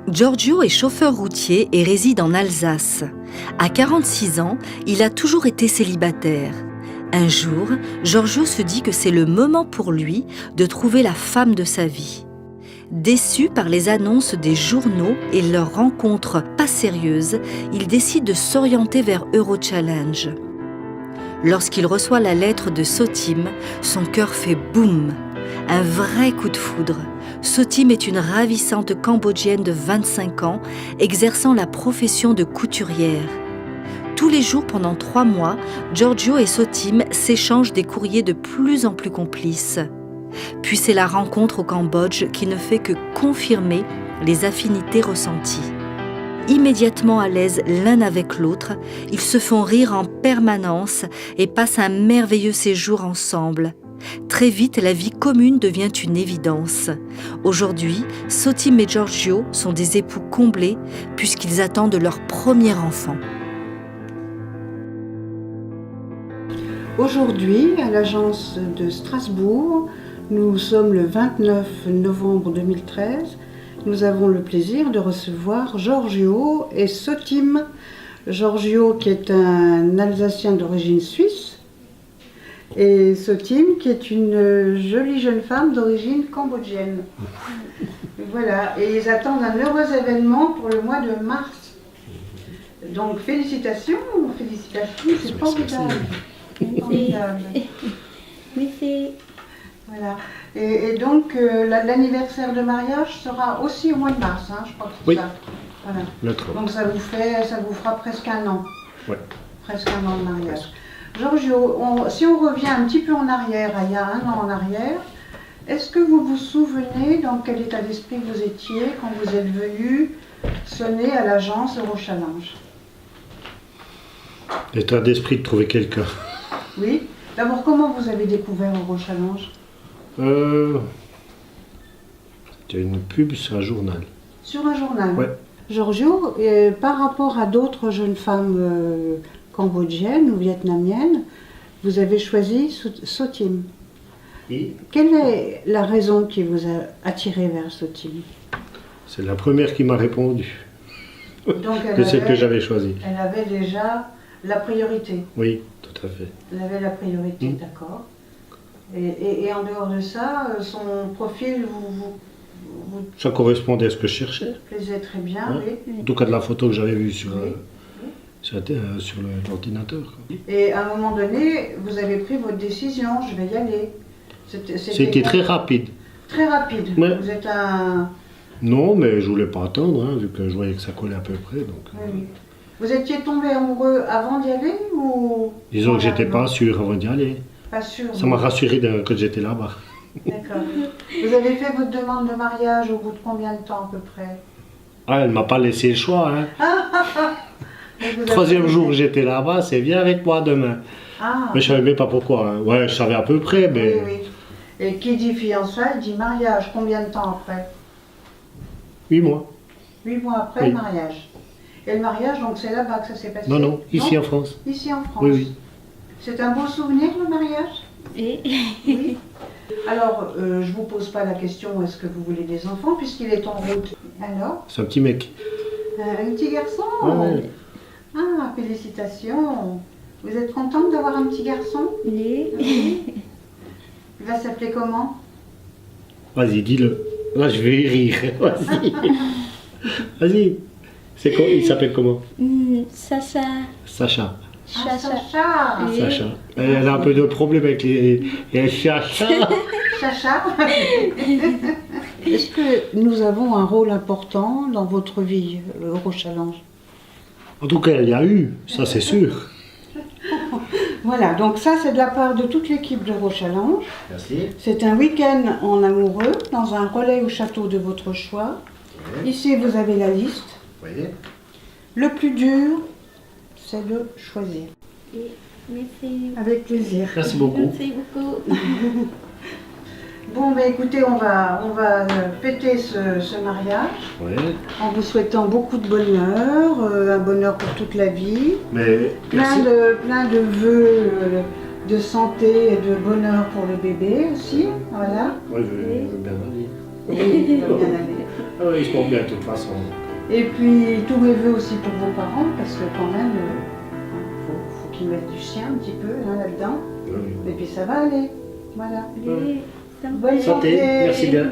Giorgio est chauffeur routier et réside en Alsace. À 46 ans, il a toujours été célibataire. Un jour, Giorgio se dit que c'est le moment pour lui de trouver la femme de sa vie. Déçu par les annonces des journaux et leurs rencontres pas sérieuses, il décide de s'orienter vers Eurochallenge. Lorsqu'il reçoit la lettre de Sotim, son cœur fait boum. Un vrai coup de foudre. Sotim est une ravissante Cambodgienne de 25 ans, exerçant la profession de couturière. Tous les jours pendant 3 mois, Giorgio et Sotim s'échangent des courriers de plus en plus complices. Puis c'est la rencontre au Cambodge qui ne fait que confirmer les affinités ressenties. Immédiatement à l'aise l'un avec l'autre, ils se font rire en permanence et passent un merveilleux séjour ensemble. Très vite, la vie commune devient une évidence. Aujourd'hui, Sotim et Giorgio sont des époux comblés puisqu'ils attendent leur premier enfant. Aujourd'hui, à l'agence de Strasbourg, nous sommes le 29 novembre 2013. Nous avons le plaisir de recevoir Giorgio et Sotim. Giorgio qui est un Alsacien d'origine suisse et Sotim qui est une jolie jeune femme d'origine cambodgienne. Voilà, et ils attendent un heureux événement pour le mois de mars. Donc félicitations, c'est formidable. Merci. Voilà. Et donc l'anniversaire de mariage sera aussi au mois de mars, hein, je crois que c'est oui. ça. Voilà. Le 30. Donc ça vous fera presque un an. Ouais. Presque un an de mariage. Giorgio, si on revient un petit peu en arrière, il y a 1 an en arrière, est-ce que vous vous souvenez dans quel état d'esprit vous étiez quand vous êtes venu sonner à l'agence Eurochallenge? L'état d'esprit de trouver quelqu'un. Oui. D'abord, comment vous avez découvert Eurochallenge? C'était une pub sur un journal. Sur un journal? Ouais. Giorgio, par rapport à d'autres jeunes femmes cambodgiennes ou vietnamiennes, vous avez choisi Sotim. Et Quelle est la raison qui vous a attiré vers Sotim? c'est la première qui m'a répondu. Donc De celle que j'avais choisie. Elle avait déjà la priorité. Oui, tout à fait. Elle avait la priorité, d'accord. Et en dehors de ça, son profil vous Ça correspondait à ce que je cherchais. plaisait très bien, Ouais. oui. En tout cas de la photo que j'avais vue sur, Oui. sur l'ordinateur. Quoi. Et à un moment donné, vous avez pris votre décision, je vais y aller. C'était très rapide. Très rapide. Ouais. Vous êtes un... Non, mais je voulais pas attendre, hein, vu que je voyais que ça collait à peu près. Donc, Oui, oui. Vous étiez tombé amoureux avant d'y aller ou... disons que j'étais pas sûr avant d'y aller. Pas sûr. Ça m'a rassuré que j'étais là-bas. D'accord. Vous avez fait votre demande de mariage au bout de combien de temps à peu près? Ah, elle m'a pas laissé le choix. Hein. Et vous avez- Troisième jour que j'étais là-bas, c'est viens avec moi demain. Ah, Mais je savais même pas pourquoi. Hein. Ouais, je savais à peu près, mais... oui, oui. Et qui dit fiançailles dit mariage. Combien de temps après? 8 mois. 8 mois après, Oui. mariage. Et le mariage, donc c'est là-bas que ça s'est passé? Non, ici en France. Ici en France. Oui, oui. C'est un beau souvenir, le mariage? Et Oui. Alors, je ne vous pose pas la question est-ce que vous voulez des enfants, puisqu'il est en route. Alors, C'est un petit mec. un petit garçon? Ouais. Ah, félicitations. Vous êtes contente d'avoir un petit garçon? oui. Il va s'appeler comment? Vas-y, dis-le. Là, je vais y rire. Vas-y. Vas-y. Il s'appelle comment? Sacha. Sacha. Ah, Sacha. Oui. Sacha. Elle a un peu de problème avec les Sacha. Sacha. Est-ce que nous avons un rôle important dans votre vie, Eurochallenge? En tout cas, il y a eu, ça c'est sûr. Voilà, donc ça c'est de la part de toute l'équipe d'Eurochallenge. Merci. C'est un week-end en amoureux dans un relais au château de votre choix. Ouais. Ici vous avez la liste. Voyez. Le plus dur, c'est de choisir. Merci. Avec plaisir. Merci beaucoup. Merci beaucoup. Bon, ben écoutez, on va fêter ce mariage Ouais. en vous souhaitant beaucoup de bonheur, un bonheur pour toute la vie, Mais plein merci. de vœux de santé et de bonheur pour le bébé aussi, voilà. Ouais, je veux bien aller. Et il va bien aller. Ah oui, ils se portent bien de toute façon. Et puis tous mes voeux aussi pour vos parents, parce que quand même, faut qu'ils mettent du sien un petit peu hein, là-dedans. Oui. Et puis ça va aller. Voilà. allez, Bonne Santé, santé. merci bien.